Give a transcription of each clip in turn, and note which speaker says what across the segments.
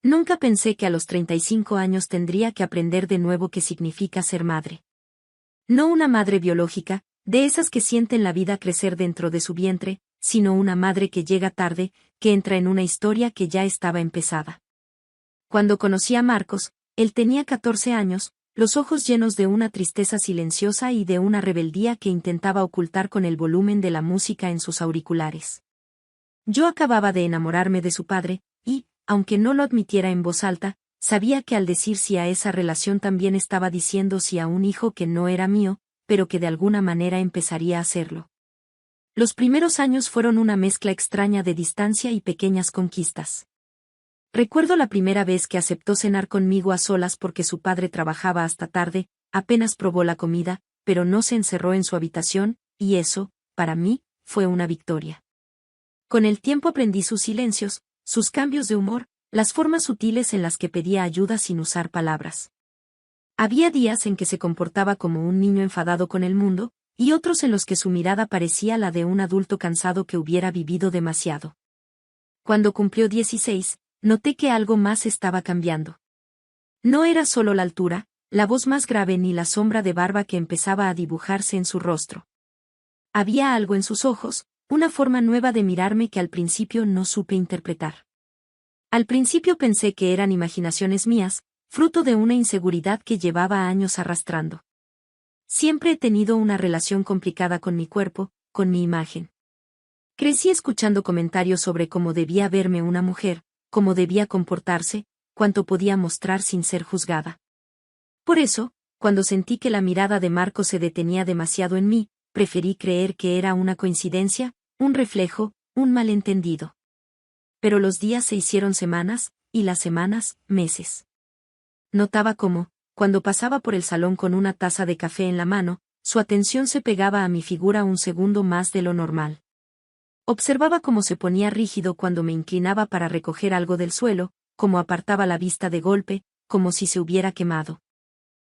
Speaker 1: Nunca pensé que a los 35 años tendría que aprender de nuevo qué significa ser madre. No una madre biológica, de esas que sienten la vida crecer dentro de su vientre, sino una madre que llega tarde, que entra en una historia que ya estaba empezada. Cuando conocí a Marcos, él tenía 14 años, los ojos llenos de una tristeza silenciosa y de una rebeldía que intentaba ocultar con el volumen de la música en sus auriculares. Yo acababa de enamorarme de su padre, y, aunque no lo admitiera en voz alta, sabía que al decir sí a esa relación también estaba diciendo sí a un hijo que no era mío, pero que de alguna manera empezaría a serlo. Los primeros años fueron una mezcla extraña de distancia y pequeñas conquistas. Recuerdo la primera vez que aceptó cenar conmigo a solas porque su padre trabajaba hasta tarde, apenas probó la comida, pero no se encerró en su habitación, y eso, para mí, fue una victoria. Con el tiempo aprendí sus silencios, sus cambios de humor, las formas sutiles en las que pedía ayuda sin usar palabras. Había días en que se comportaba como un niño enfadado con el mundo, y otros en los que su mirada parecía la de un adulto cansado que hubiera vivido demasiado. Cuando cumplió 16, noté que algo más estaba cambiando. No era solo la altura, la voz más grave ni la sombra de barba que empezaba a dibujarse en su rostro. Había algo en sus ojos, una forma nueva de mirarme que al principio no supe interpretar. Al principio pensé que eran imaginaciones mías, fruto de una inseguridad que llevaba años arrastrando. Siempre he tenido una relación complicada con mi cuerpo, con mi imagen. Crecí escuchando comentarios sobre cómo debía verme una mujer, cómo debía comportarse, cuánto podía mostrar sin ser juzgada. Por eso, cuando sentí que la mirada de Marco se detenía demasiado en mí, preferí creer que era una coincidencia, un reflejo, un malentendido. Pero los días se hicieron semanas, y las semanas, meses. Notaba cómo, cuando pasaba por el salón con una taza de café en la mano, su atención se pegaba a mi figura un segundo más de lo normal. Observaba cómo se ponía rígido cuando me inclinaba para recoger algo del suelo, cómo apartaba la vista de golpe, como si se hubiera quemado.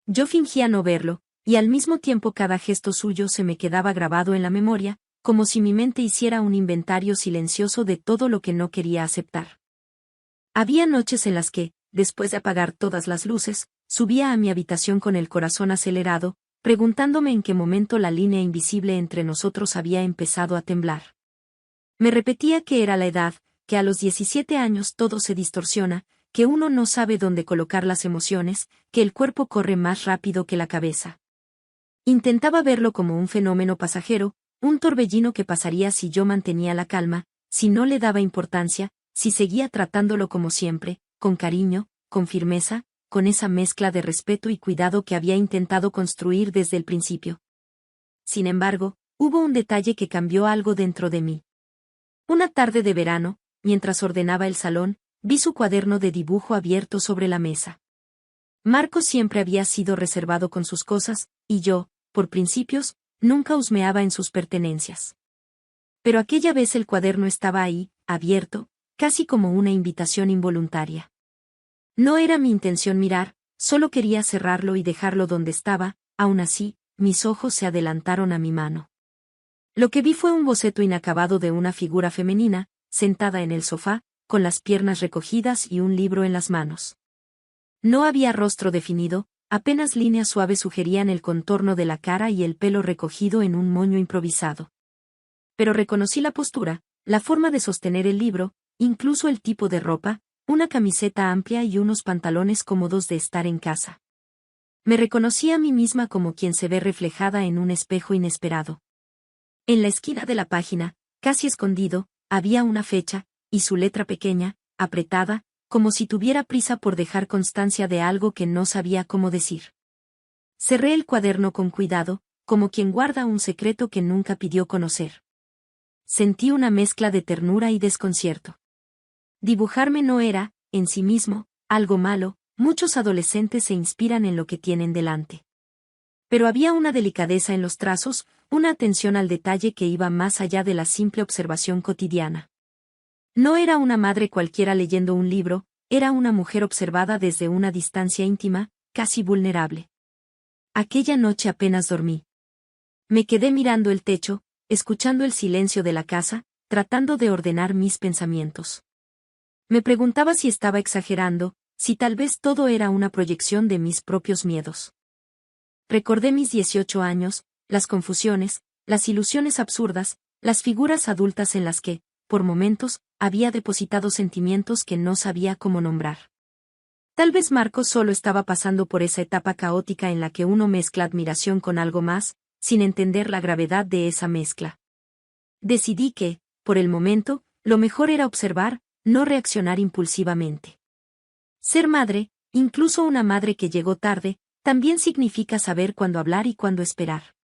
Speaker 1: Yo fingía no verlo, y al mismo tiempo cada gesto suyo se me quedaba grabado en la memoria, como si mi mente hiciera un inventario silencioso de todo lo que no quería aceptar. Había noches en las que, después de apagar todas las luces, subía a mi habitación con el corazón acelerado, preguntándome en qué momento la línea invisible entre nosotros había empezado a temblar. Me repetía que era la edad, que a los 17 años todo se distorsiona, que uno no sabe dónde colocar las emociones, que el cuerpo corre más rápido que la cabeza. Intentaba verlo como un fenómeno pasajero, un torbellino que pasaría si yo mantenía la calma, si no le daba importancia, si seguía tratándolo como siempre, con cariño, con firmeza, con esa mezcla de respeto y cuidado que había intentado construir desde el principio. Sin embargo, hubo un detalle que cambió algo dentro de mí. Una tarde de verano, mientras ordenaba el salón, vi su cuaderno de dibujo abierto sobre la mesa. Marco siempre había sido reservado con sus cosas, y yo, por principios, nunca husmeaba en sus pertenencias. Pero aquella vez el cuaderno estaba ahí, abierto, casi como una invitación involuntaria. No era mi intención mirar, solo quería cerrarlo y dejarlo donde estaba, aún así, mis ojos se adelantaron a mi mano. Lo que vi fue un boceto inacabado de una figura femenina, sentada en el sofá, con las piernas recogidas y un libro en las manos. No había rostro definido, apenas líneas suaves sugerían el contorno de la cara y el pelo recogido en un moño improvisado. Pero reconocí la postura, la forma de sostener el libro, incluso el tipo de ropa, una camiseta amplia y unos pantalones cómodos de estar en casa. Me reconocí a mí misma como quien se ve reflejada en un espejo inesperado. En la esquina de la página, casi escondido, había una fecha, y su letra pequeña, apretada, como si tuviera prisa por dejar constancia de algo que no sabía cómo decir. Cerré el cuaderno con cuidado, como quien guarda un secreto que nunca pidió conocer. Sentí una mezcla de ternura y desconcierto. Dibujarme no era, en sí mismo, algo malo, muchos adolescentes se inspiran en lo que tienen delante. Pero había una delicadeza en los trazos, una atención al detalle que iba más allá de la simple observación cotidiana. No era una madre cualquiera leyendo un libro, era una mujer observada desde una distancia íntima, casi vulnerable. Aquella noche apenas dormí. Me quedé mirando el techo, escuchando el silencio de la casa, tratando de ordenar mis pensamientos. Me preguntaba si estaba exagerando, si tal vez todo era una proyección de mis propios miedos. Recordé mis 18 años, las confusiones, las ilusiones absurdas, las figuras adultas en las que, por momentos, había depositado sentimientos que no sabía cómo nombrar. Tal vez Marcos solo estaba pasando por esa etapa caótica en la que uno mezcla admiración con algo más, sin entender la gravedad de esa mezcla. Decidí que, por el momento, lo mejor era observar, no reaccionar impulsivamente. Ser madre, incluso una madre que llegó tarde, también significa saber cuándo hablar y cuándo esperar.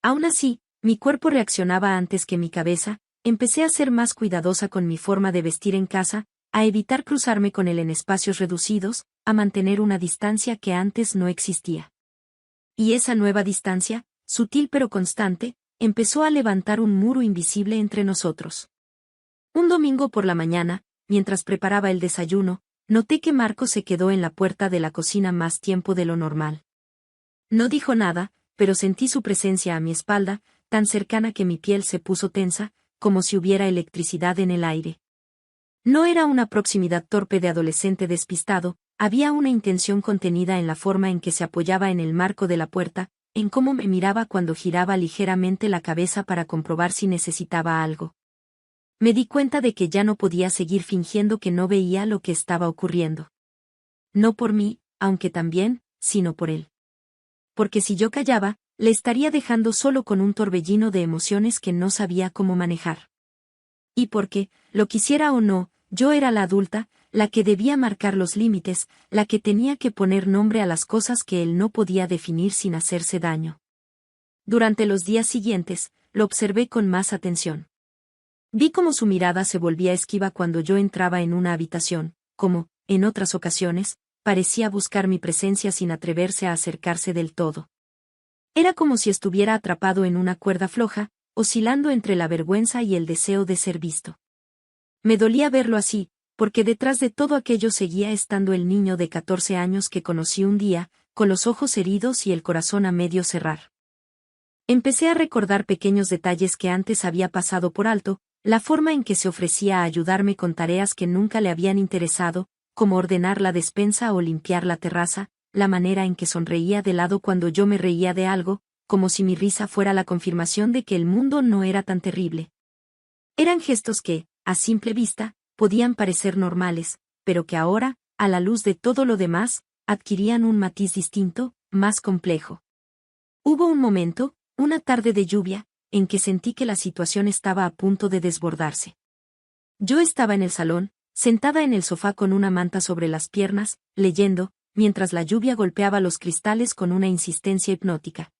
Speaker 1: Aún así, mi cuerpo reaccionaba antes que mi cabeza, empecé a ser más cuidadosa con mi forma de vestir en casa, a evitar cruzarme con él en espacios reducidos, a mantener una distancia que antes no existía. Y esa nueva distancia, sutil pero constante, empezó a levantar un muro invisible entre nosotros. Un domingo por la mañana, mientras preparaba el desayuno, noté que Marcos se quedó en la puerta de la cocina más tiempo de lo normal. No dijo nada, pero sentí su presencia a mi espalda, tan cercana que mi piel se puso tensa, como si hubiera electricidad en el aire. No era una proximidad torpe de adolescente despistado, había una intención contenida en la forma en que se apoyaba en el marco de la puerta, en cómo me miraba cuando giraba ligeramente la cabeza para comprobar si necesitaba algo. Me di cuenta de que ya no podía seguir fingiendo que no veía lo que estaba ocurriendo. No por mí, aunque también, sino por él. Porque si yo callaba, le estaría dejando solo con un torbellino de emociones que no sabía cómo manejar. Y porque, lo quisiera o no, yo era la adulta, la que debía marcar los límites, la que tenía que poner nombre a las cosas que él no podía definir sin hacerse daño. Durante los días siguientes, lo observé con más atención. Vi cómo su mirada se volvía esquiva cuando yo entraba en una habitación, como, en otras ocasiones, parecía buscar mi presencia sin atreverse a acercarse del todo. Era como si estuviera atrapado en una cuerda floja, oscilando entre la vergüenza y el deseo de ser visto. Me dolía verlo así, porque detrás de todo aquello seguía estando el niño de 14 años que conocí un día, con los ojos heridos y el corazón a medio cerrar. Empecé a recordar pequeños detalles que antes había pasado por alto, la forma en que se ofrecía a ayudarme con tareas que nunca le habían interesado, como ordenar la despensa o limpiar la terraza, la manera en que sonreía de lado cuando yo me reía de algo, como si mi risa fuera la confirmación de que el mundo no era tan terrible. Eran gestos que, a simple vista, podían parecer normales, pero que ahora, a la luz de todo lo demás, adquirían un matiz distinto, más complejo. Hubo un momento, una tarde de lluvia, en que sentí que la situación estaba a punto de desbordarse. Yo estaba en el salón, sentada en el sofá con una manta sobre las piernas, leyendo, mientras la lluvia golpeaba los cristales con una insistencia hipnótica.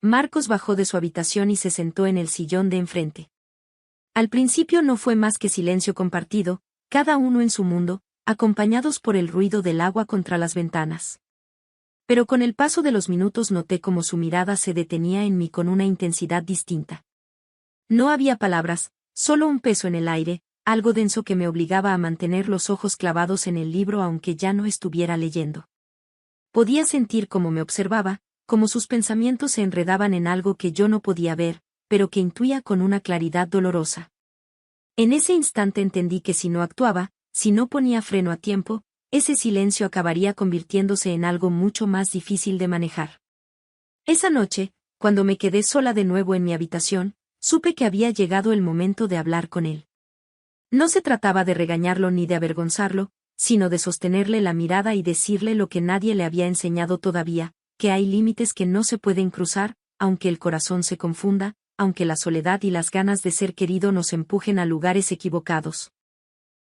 Speaker 1: Marcos bajó de su habitación y se sentó en el sillón de enfrente. Al principio no fue más que silencio compartido, cada uno en su mundo, acompañados por el ruido del agua contra las ventanas. Pero con el paso de los minutos noté cómo su mirada se detenía en mí con una intensidad distinta. No había palabras, solo un peso en el aire, algo denso que me obligaba a mantener los ojos clavados en el libro aunque ya no estuviera leyendo. Podía sentir cómo me observaba, cómo sus pensamientos se enredaban en algo que yo no podía ver, pero que intuía con una claridad dolorosa. En ese instante entendí que si no actuaba, si no ponía freno a tiempo, ese silencio acabaría convirtiéndose en algo mucho más difícil de manejar. Esa noche, cuando me quedé sola de nuevo en mi habitación, supe que había llegado el momento de hablar con él. No se trataba de regañarlo ni de avergonzarlo, sino de sostenerle la mirada y decirle lo que nadie le había enseñado todavía, que hay límites que no se pueden cruzar, aunque el corazón se confunda, aunque la soledad y las ganas de ser querido nos empujen a lugares equivocados.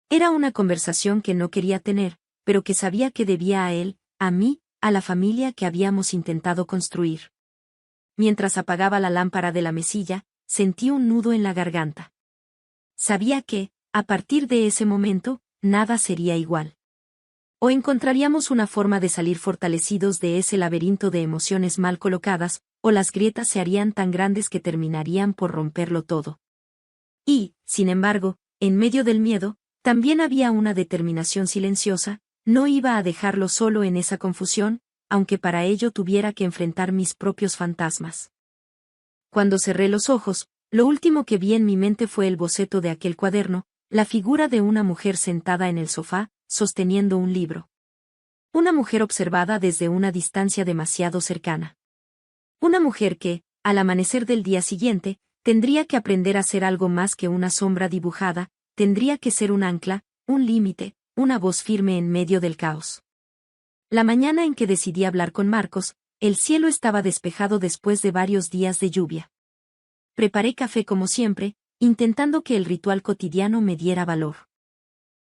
Speaker 1: Era una conversación que no quería tener, pero que sabía que debía a él, a mí, a la familia que habíamos intentado construir. Mientras apagaba la lámpara de la mesilla, sentí un nudo en la garganta. Sabía que, a partir de ese momento, nada sería igual. O encontraríamos una forma de salir fortalecidos de ese laberinto de emociones mal colocadas, o las grietas se harían tan grandes que terminarían por romperlo todo. Y, sin embargo, en medio del miedo, también había una determinación silenciosa, no iba a dejarlo solo en esa confusión, aunque para ello tuviera que enfrentar mis propios fantasmas. Cuando cerré los ojos, lo último que vi en mi mente fue el boceto de aquel cuaderno, la figura de una mujer sentada en el sofá, sosteniendo un libro. Una mujer observada desde una distancia demasiado cercana. Una mujer que, al amanecer del día siguiente, tendría que aprender a ser algo más que una sombra dibujada, tendría que ser un ancla, un límite, una voz firme en medio del caos. La mañana en que decidí hablar con Marcos, el cielo estaba despejado después de varios días de lluvia. Preparé café como siempre, intentando que el ritual cotidiano me diera valor.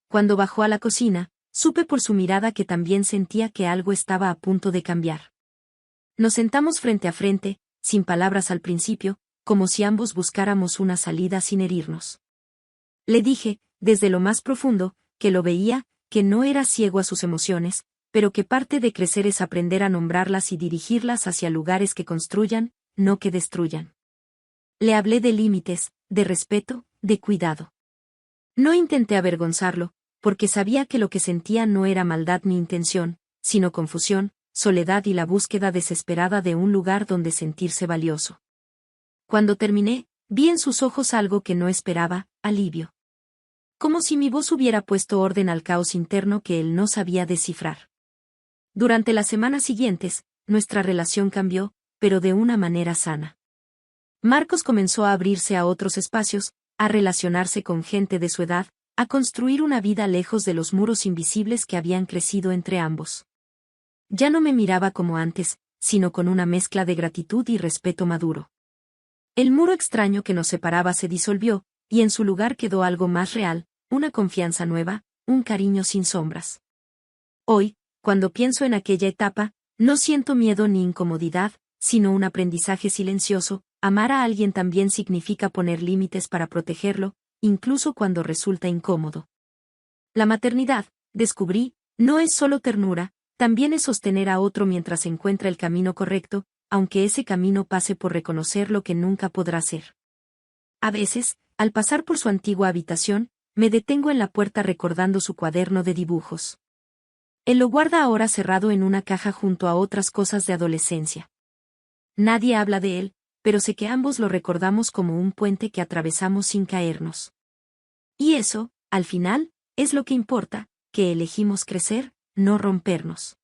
Speaker 1: Cuando bajó a la cocina, supe por su mirada que también sentía que algo estaba a punto de cambiar. Nos sentamos frente a frente, sin palabras al principio, como si ambos buscáramos una salida sin herirnos. Le dije, desde lo más profundo, que lo veía, que no era ciego a sus emociones, pero que parte de crecer es aprender a nombrarlas y dirigirlas hacia lugares que construyan, no que destruyan. Le hablé de límites, de respeto, de cuidado. No intenté avergonzarlo, porque sabía que lo que sentía no era maldad ni intención, sino confusión, soledad y la búsqueda desesperada de un lugar donde sentirse valioso. Cuando terminé, vi en sus ojos algo que no esperaba, alivio. Como si mi voz hubiera puesto orden al caos interno que él no sabía descifrar. Durante las semanas siguientes, nuestra relación cambió, pero de una manera sana. Marcos comenzó a abrirse a otros espacios, a relacionarse con gente de su edad, a construir una vida lejos de los muros invisibles que habían crecido entre ambos. Ya no me miraba como antes, sino con una mezcla de gratitud y respeto maduro. El muro extraño que nos separaba se disolvió, y en su lugar quedó algo más real, una confianza nueva, un cariño sin sombras. Hoy, cuando pienso en aquella etapa, no siento miedo ni incomodidad, sino un aprendizaje silencioso. Amar a alguien también significa poner límites para protegerlo, incluso cuando resulta incómodo. La maternidad, descubrí, no es solo ternura, también es sostener a otro mientras encuentra el camino correcto, aunque ese camino pase por reconocer lo que nunca podrá ser. A veces, al pasar por su antigua habitación, me detengo en la puerta recordando su cuaderno de dibujos. Él lo guarda ahora cerrado en una caja junto a otras cosas de adolescencia. Nadie habla de él, pero sé que ambos lo recordamos como un puente que atravesamos sin caernos. Y eso, al final, es lo que importa, que elegimos crecer, no rompernos.